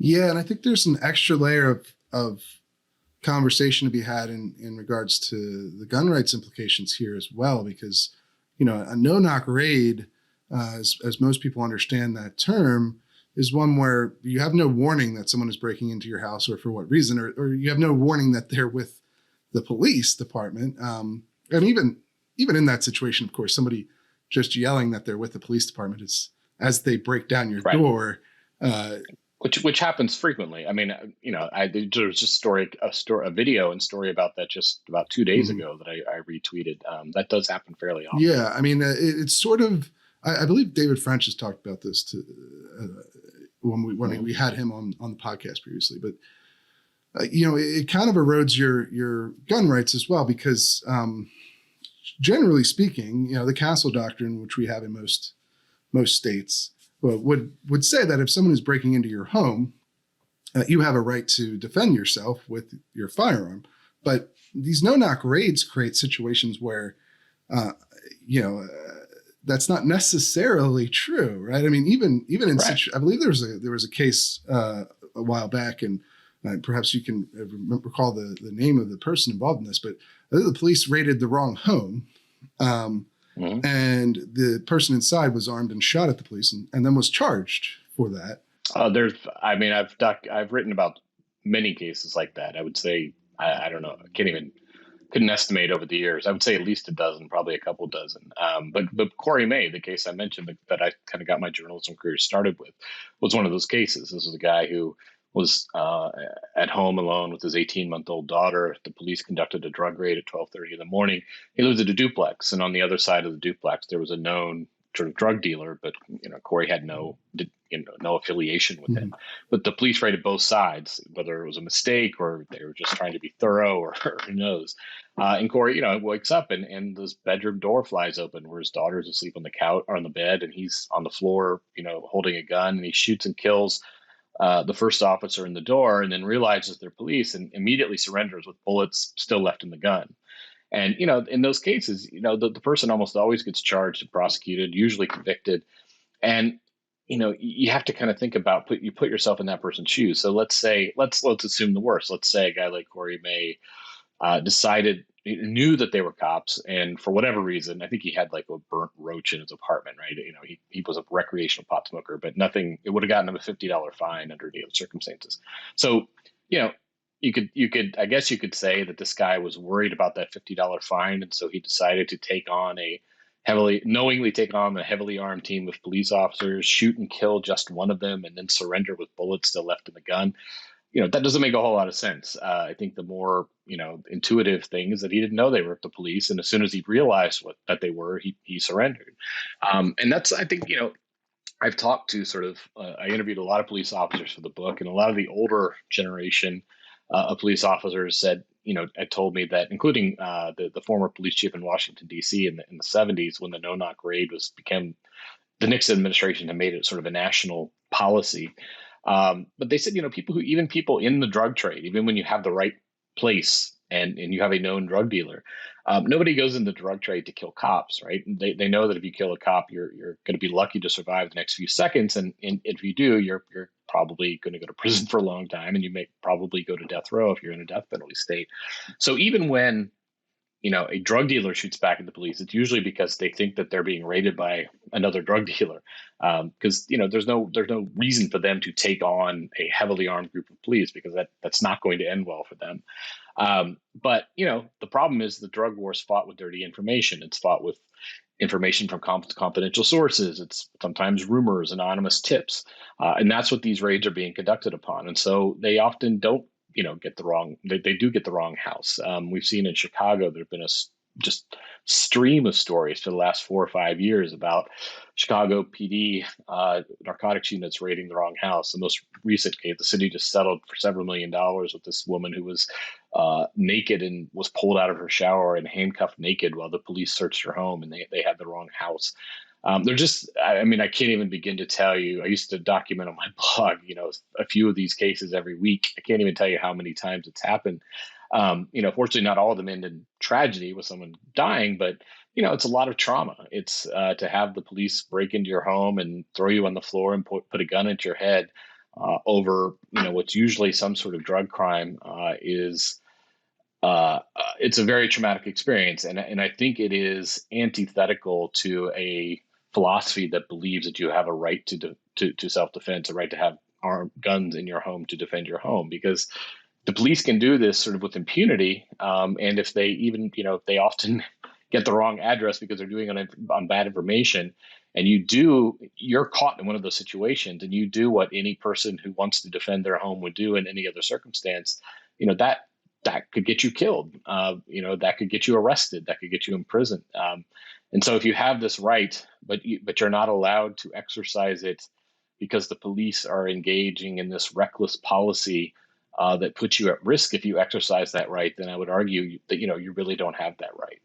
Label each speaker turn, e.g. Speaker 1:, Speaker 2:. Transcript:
Speaker 1: Yeah, and I think there's an extra layer of conversation to be had in regards to the gun rights implications here as well, because a no-knock raid, as most people understand that term, is one where you have no warning that someone is breaking into your house or for what reason, or you have no warning that they're with the police department. And even in that situation, of course, somebody just yelling that they're with the police department is as they break down your
Speaker 2: Right.
Speaker 1: door.
Speaker 2: Which happens frequently. I mean, there was just a video and story about that just about 2 days
Speaker 1: Mhm.
Speaker 2: ago that I retweeted. That does happen fairly often.
Speaker 1: Yeah, I mean, it's sort of. I believe David French has talked about this when we had him on the podcast previously, but it kind of erodes your gun rights as well because generally speaking, the castle doctrine, which we have in most states, would say that if someone is breaking into your home, you have a right to defend yourself with your firearm. But these no-knock raids create situations where, that's not necessarily true, right? I mean, even in
Speaker 2: Right.
Speaker 1: I believe there was a case a while back, and perhaps you can recall the name of the person involved in this, but I think the police raided the wrong home.
Speaker 2: Mhm.
Speaker 1: And the person inside was armed and shot at the police and then was charged for that.
Speaker 2: I've written about many cases like that. I would say, I don't know, couldn't estimate over the years. I would say at least a dozen, probably a couple dozen. But Corey May, the case I mentioned that I kind of got my journalism career started with, was one of those cases. This was a guy who was at home alone with his 18-month-old daughter. The police conducted a drug raid at 12:30 in the morning. He lived at a duplex, and on the other side of the duplex, there was a known sort of drug dealer, but Corey had no affiliation with him.
Speaker 1: Mhm.
Speaker 2: But the police raided both sides, whether it was a mistake or they were just trying to be thorough, or who knows. And Corey, wakes up and this bedroom door flies open where his daughter's asleep on the couch or on the bed, and he's on the floor, holding a gun, and he shoots and kills the first officer in the door, and then realizes they're police and immediately surrenders with bullets still left in the gun. And in those cases, the person almost always gets charged and prosecuted, usually convicted. And you have to kind of think about put yourself in that person's shoes. So let's assume the worst. Let's say a guy like Corey May knew that they were cops, and for whatever reason, I think he had like a burnt roach in his apartment, right? He was a recreational pot smoker, but nothing. It would have gotten him a $50 fine under any other circumstances. So, you know, I guess you could say that this guy was worried about that $50 fine, and so he decided to knowingly take on a heavily armed team of police officers, shoot and kill just one of them, and then surrender with bullets still left in the gun. That doesn't make a whole lot of sense. I think the more intuitive thing is that he didn't know they were the police, and as soon as he realized that they were, he surrendered. And that's, I think, I've talked to I interviewed a lot of police officers for the book, and a lot of the older generation of police officers said, had told me that, including the former police chief in Washington D.C. in the 70s, when the no knock raid became the Nixon administration had made it sort of a national policy. But they said, even people in the drug trade, even when you have the right place and you have a known drug dealer, nobody goes in the drug trade to kill cops, right? They know that if you kill a cop, you're going to be lucky to survive the next few seconds, and if you do, you're probably going to go to prison for a long time, and you may probably go to death row if you're in a death penalty state. So even when a drug dealer shoots back at the police, it's usually because they think that they're being raided by another drug dealer. Because there's no reason for them to take on a heavily armed group of police, because that's not going to end well for them. But the problem is the drug war is fought with dirty information. It's fought with information from confidential sources. It's sometimes rumors, anonymous tips, and that's what these raids are being conducted upon. And so they often don't get the wrong, they do get the wrong house. We've seen in Chicago, there've been just stream of stories for the last 4 or 5 years about Chicago PD narcotics units raiding the wrong house. The most recent case, the city just settled for several $1,000,000 with this woman who was naked and was pulled out of her shower and handcuffed naked while the police searched her home, and they had the wrong house. They're just, I mean, I can't even begin to tell you. I used to document on my blog, a few of these cases every week. I can't even tell you how many times it's happened. Fortunately, not all of them end in tragedy with someone dying, but, it's a lot of trauma. It's to have the police break into your home and throw you on the floor and put a gun into your head. over what's usually some sort of drug crime is it's a very traumatic experience, and I think it is antithetical to a philosophy that believes that you have a right to self defense, a right to have armed guns in your home to defend your home, because the police can do this sort of with impunity, and if they even if they often get the wrong address because they're doing it on bad information, and you're caught in one of those situations, and you do what any person who wants to defend their home would do in any other circumstance, that could get you killed. That could get you arrested. That could get you in prison. And so, if you have this right, but you're not allowed to exercise it because the police are engaging in this reckless policy that puts you at risk if you exercise that right, then I would argue that you really don't have that right.